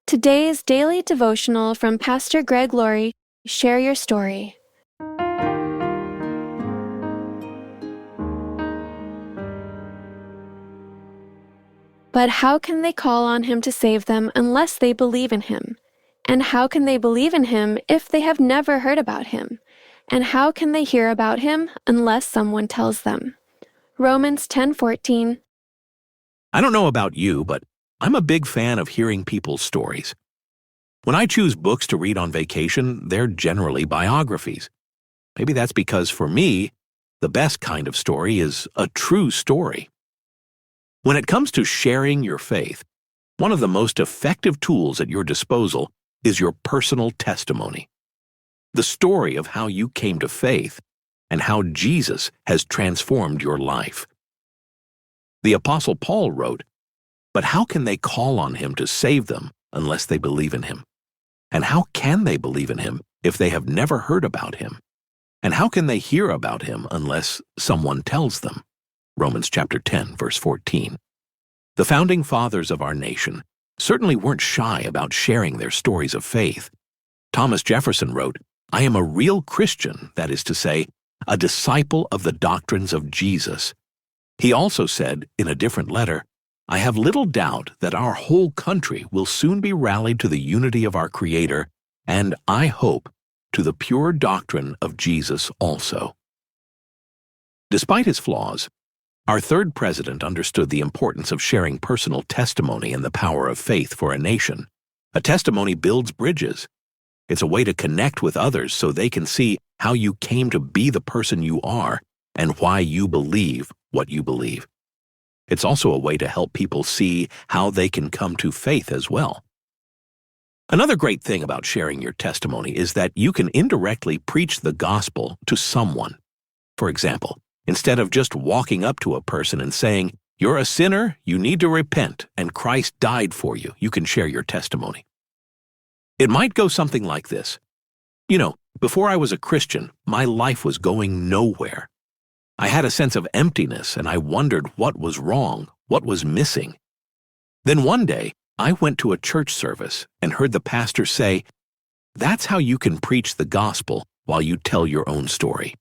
Today's daily devotional from Pastor Greg Laurie. Share your story. But how can they call on him to save them unless they believe in him? And how can they believe in him if they have never heard about him? And how can they hear about him unless someone tells them? Romans 10:14. I don't know about you, but I'm a big fan of hearing people's stories. When I choose books to read on vacation, they're generally biographies. Maybe that's because for me, the best kind of story is a true story. When it comes to sharing your faith, one of the most effective tools at your disposal is your personal testimony. The story of how you came to faith and how Jesus has transformed your life. The Apostle Paul wrote, "But how can they call on him to save them unless they believe in him? And how can they believe in him if they have never heard about him? And how can they hear about him unless someone tells them?" Romans chapter 10, verse 14. The founding fathers of our nation certainly weren't shy about sharing their stories of faith. Thomas Jefferson wrote, "I am a real Christian, that is to say, a disciple of the doctrines of Jesus." He also said, in a different letter, "I have little doubt that our whole country will soon be rallied to the unity of our Creator, and, I hope, to the pure doctrine of Jesus also." Despite his flaws, our third president understood the importance of sharing personal testimony and the power of faith for a nation. A testimony builds bridges. It's a way to connect with others so they can see how you came to be the person you are and why you believe what you believe. It's also a way to help people see how they can come to faith as well. Another great thing about sharing your testimony is that you can indirectly preach the gospel to someone. For example, instead of just walking up to a person and saying, "You're a sinner, you need to repent, and Christ died for you," you can share your testimony. It might go something like this. Before I was a Christian, my life was going nowhere. I had a sense of emptiness, and I wondered what was wrong, what was missing. Then one day, I went to a church service and heard the pastor say, "That's how you can preach the gospel while you tell your own story."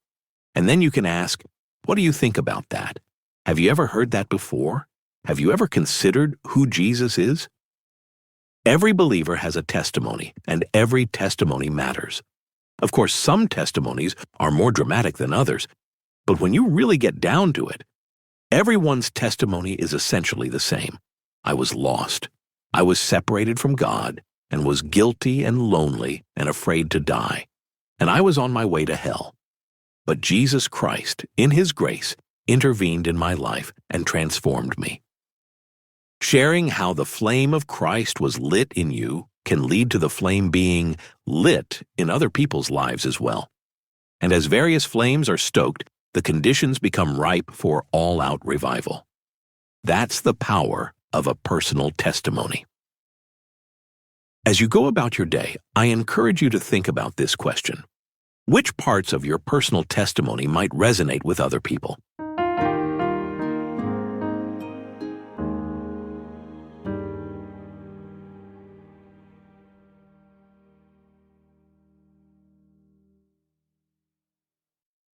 And then you can ask, "What do you think about that? Have you ever heard that before? Have you ever considered who Jesus is?" Every believer has a testimony, and every testimony matters. Of course, some testimonies are more dramatic than others, but when you really get down to it, everyone's testimony is essentially the same. I was lost. I was separated from God and was guilty and lonely and afraid to die. And I was on my way to hell. But Jesus Christ, in His grace, intervened in my life and transformed me. Sharing how the flame of Christ was lit in you can lead to the flame being lit in other people's lives as well. And as various flames are stoked, the conditions become ripe for all-out revival. That's the power of a personal testimony. As you go about your day, I encourage you to think about this question. Which parts of your personal testimony might resonate with other people?